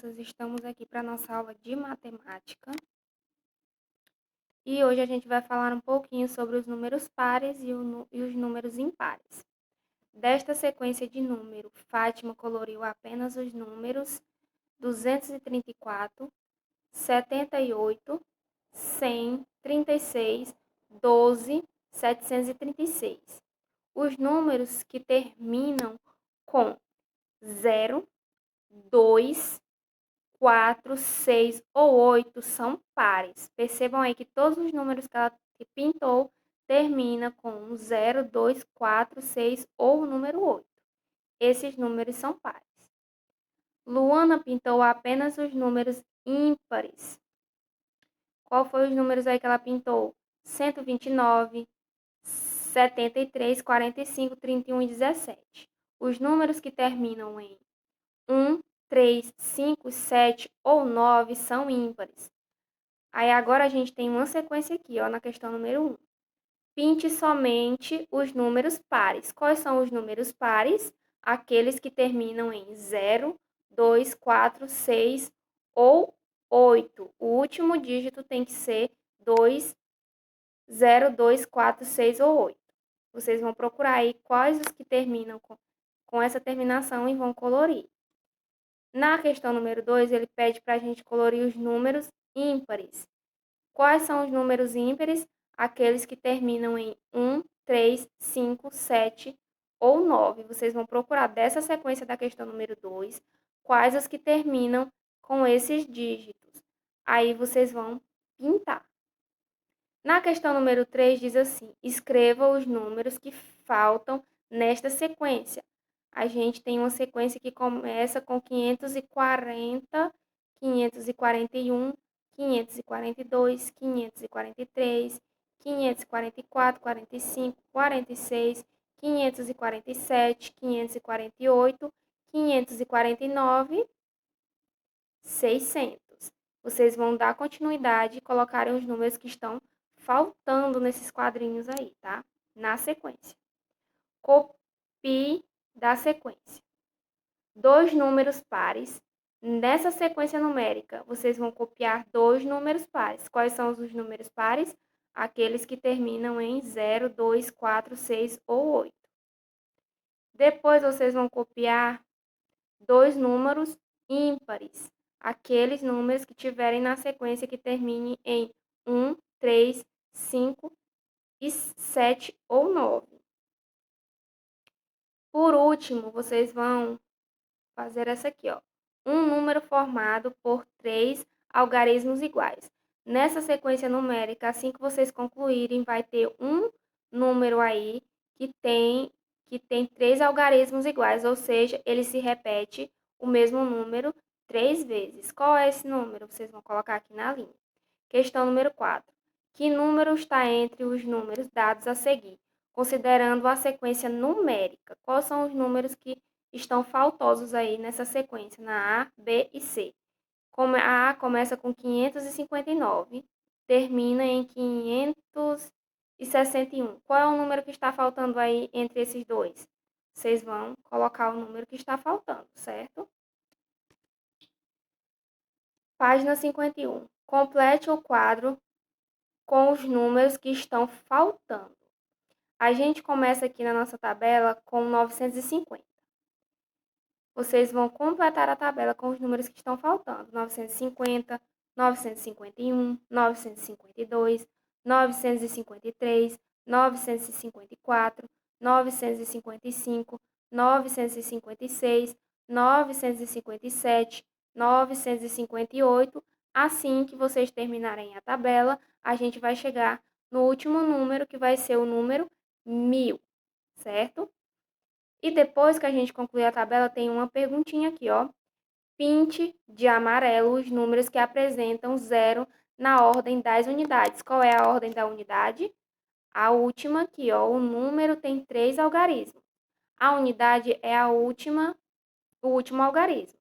crianças, estamos aqui para nossa aula de matemática e hoje a gente vai falar um pouquinho sobre os números pares e os números impares. Desta sequência de número, Fátima coloriu apenas os números 234, 78, 100, 36, 12, 736. Os números que terminam com 0, 2, 4, 6 ou 8 são pares. Percebam aí que todos os números que ela pintou terminam com 0, 2, 4, 6 ou o número 8. Esses números são pares. Luana pintou apenas os números ímpares. Qual foi os números aí que ela pintou? 129, 73, 45, 31 e 17. Os números que terminam em 1, 3, 5, 7 ou 9 são ímpares. Aí agora a gente tem uma sequência aqui, ó, na questão número 1. Pinte somente os números pares. Quais são os números pares? Aqueles que terminam em 0, 2, 4, 6 ou 8. O último dígito tem que ser 2, 0, 2, 4, 6 ou 8. Vocês vão procurar aí quais os que terminam com essa terminação e vão colorir. Na questão número 2, ele pede para a gente colorir os números ímpares. Quais são os números ímpares? Aqueles que terminam em 1, 3, 5, 7 ou 9. Vocês vão procurar dessa sequência da questão número 2, quais os que terminam com esses dígitos. Aí vocês vão pintar. Na questão número 3 diz assim: escreva os números que faltam nesta sequência. A gente tem uma sequência que começa com 540, 541, 542, 543, 544, 45, 46, 547, 548, 549, 600. Vocês vão dar continuidade e colocarem os números que estão faltando nesses quadrinhos aí, tá? Na sequência. Copie da sequência. Dois números pares. Nessa sequência numérica, vocês vão copiar dois números pares. Quais são os números pares? Aqueles que terminam em 0, 2, 4, 6 ou 8. Depois, vocês vão copiar dois números ímpares. Aqueles números que tiverem na sequência que termine em 1, 3, 5 e 7 ou 9. Por último, vocês vão fazer essa aqui, ó. Um número formado por 3 algarismos iguais. Nessa sequência numérica, assim que vocês concluírem, vai ter um número aí que tem 3 algarismos iguais, ou seja, ele se repete o mesmo número 3 vezes. Qual é esse número? Vocês vão colocar aqui na linha. Questão número 4. Que número está entre os números dados a seguir, considerando a sequência numérica? Quais são os números que estão faltosos aí nessa sequência, na A, B e C? Como a A começa com 559, termina em 561. Qual é o número que está faltando aí entre esses dois? Vocês vão colocar o número que está faltando, certo? Página 51. Complete o quadro com os números que estão faltando. A gente começa aqui na nossa tabela com 950. Vocês vão completar a tabela com os números que estão faltando. 950, 951, 952, 953, 954, 955, 956, 957, 958. Assim que vocês terminarem a tabela, a gente vai chegar no último número, que vai ser o número 1000, certo? E depois que a gente concluir a tabela, tem uma perguntinha aqui, ó. Pinte de amarelo os números que apresentam 0 na ordem das unidades. Qual é a ordem da unidade? A última aqui, ó. O número tem 3 algarismos. A unidade é o último algarismo.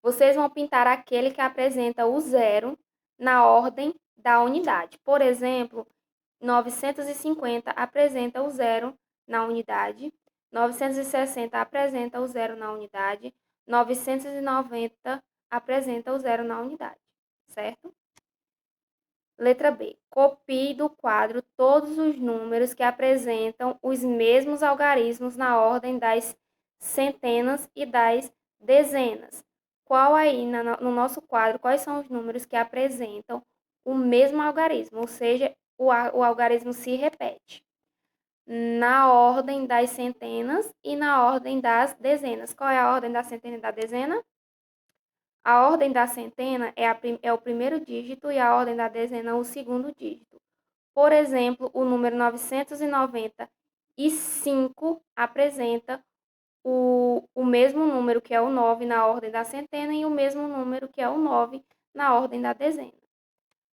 Vocês vão pintar aquele que apresenta o 0 na ordem da unidade. Por exemplo, 950 apresenta o 0 na unidade, 960 apresenta o 0 na unidade, 990 apresenta o zero na unidade, certo? Letra B. Copie do quadro todos os números que apresentam os mesmos algarismos na ordem das centenas e das dezenas. Qual aí no nosso quadro, quais são os números que apresentam o mesmo algarismo, ou seja, o algarismo se repete na ordem das centenas e na ordem das dezenas. Qual é a ordem da centena e da dezena? A ordem da centena é o primeiro dígito e a ordem da dezena o segundo dígito. Por exemplo, o número 995 apresenta o mesmo número que é o 9 na ordem da centena e o mesmo número que é o 9 na ordem da dezena.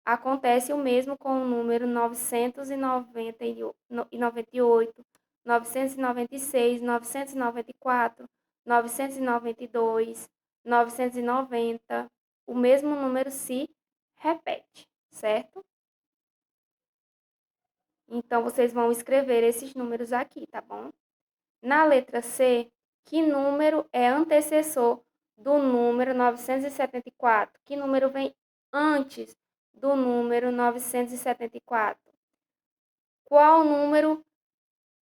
Acontece o mesmo com o número 998, 996, 994, 992, 990. O mesmo número se repete, certo? Então, vocês vão escrever esses números aqui, tá bom? Na letra C, que número é antecessor do número 974? Que número vem antes do número 974? Qual número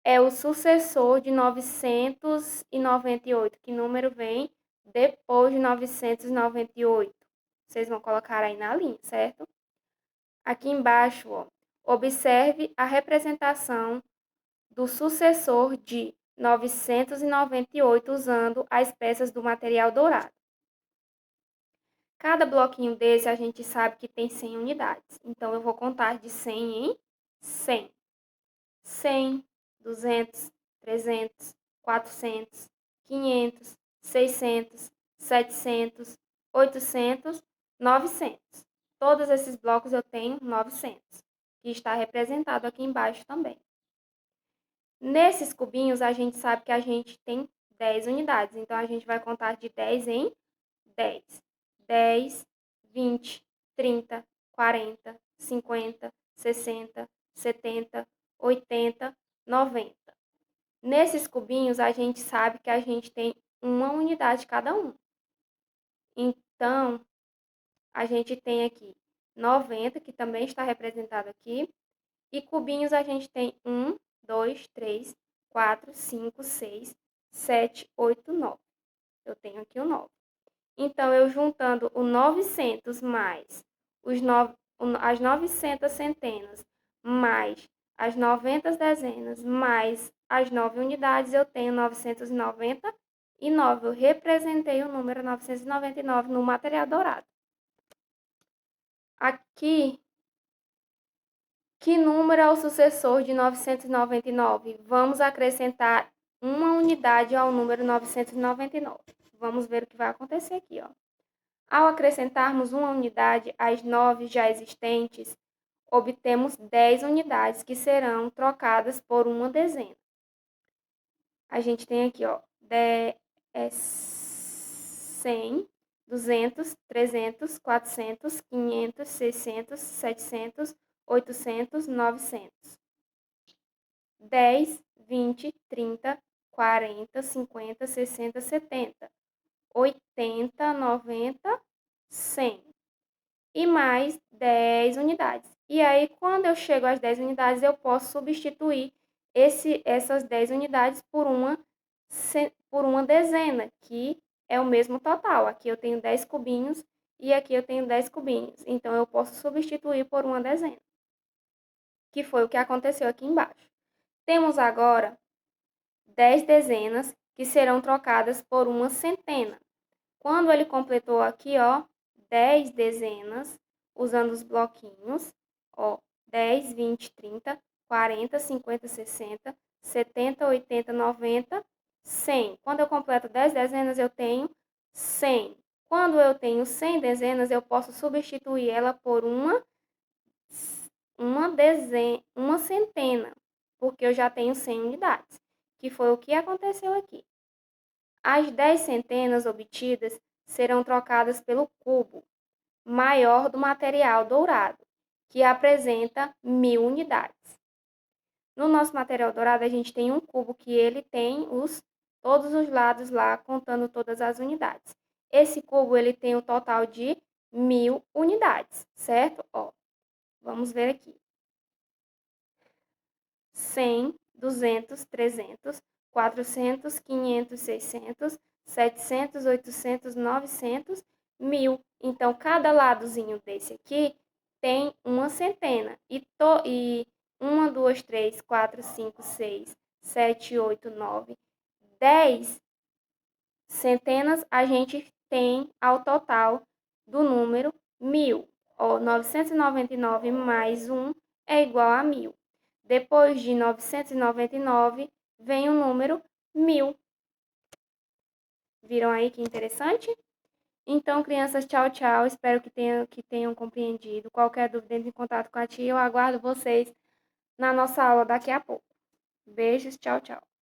é o sucessor de 998? Que número vem depois de 998? Vocês vão colocar aí na linha, certo? Aqui embaixo, ó, observe a representação do sucessor de 998 usando as peças do material dourado. Cada bloquinho desse a gente sabe que tem 100 unidades. Então, eu vou contar de 100 em 100. 100, 200, 300, 400, 500, 600, 700, 800, 900. Todos esses blocos eu tenho 900, que está representado aqui embaixo também. Nesses cubinhos, a gente sabe que a gente tem 10 unidades. Então, a gente vai contar de 10 em 10. 10, 20, 30, 40, 50, 60, 70, 80, 90. Nesses cubinhos, a gente sabe que a gente tem uma unidade cada um. Então, a gente tem aqui 90, que também está representado aqui. E cubinhos a gente tem 1, 2, 3, 4, 5, 6, 7, 8, 9. Eu tenho aqui o 9. Então, eu juntando o 900 mais as 900 centenas, mais as 90 dezenas, mais as 9 unidades, eu tenho 999. Eu representei o número 999 no material dourado. Aqui, que número é o sucessor de 999? Vamos acrescentar uma unidade ao número 999. Vamos ver o que vai acontecer aqui, ó. Ao acrescentarmos uma unidade às 9 já existentes, obtemos 10 unidades que serão trocadas por uma dezena. A gente tem aqui, ó, 100, 200, 300, 400, 500, 600, 700, 800, 900. 10, 20, 30, 40, 50, 60, 70, 80, 90, 100. E mais 10 unidades. E aí, quando eu chego às 10 unidades, eu posso substituir essas 10 unidades por uma dezena, que é o mesmo total. Aqui eu tenho 10 cubinhos e aqui eu tenho 10 cubinhos. Então, eu posso substituir por uma dezena, que foi o que aconteceu aqui embaixo. Temos agora 10 dezenas que serão trocadas por uma centena. Quando ele completou aqui, ó, 10 dezenas, usando os bloquinhos, ó, 10, 20, 30, 40, 50, 60, 70, 80, 90, 100. Quando eu completo 10 dezenas, eu tenho 100. Quando eu tenho 100 dezenas, eu posso substituir ela por uma centena, porque eu já tenho 100 unidades, que foi o que aconteceu aqui. As 10 centenas obtidas serão trocadas pelo cubo maior do material dourado, que apresenta 1000 unidades. No nosso material dourado, a gente tem um cubo que ele tem todos os lados lá, contando todas as unidades. Esse cubo, ele tem o total de 1000 unidades, certo? Ó, vamos ver aqui. 100, 200, 300, 400, 500, 600, 700, 800, 900, 1000. Então, cada ladozinho desse aqui tem uma centena. E 1, 2, 3, 4, 5, 6, 7, 8, 9, 10 centenas a gente tem ao total do número 1000. Ó, 999 mais 1 é igual a 1000. Depois de 999 vem o número 1000. Viram aí que interessante? Então, crianças, tchau, tchau. Espero que tenham compreendido. Qualquer dúvida, entre em contato com a tia. Eu aguardo vocês na nossa aula daqui a pouco. Beijos, tchau, tchau.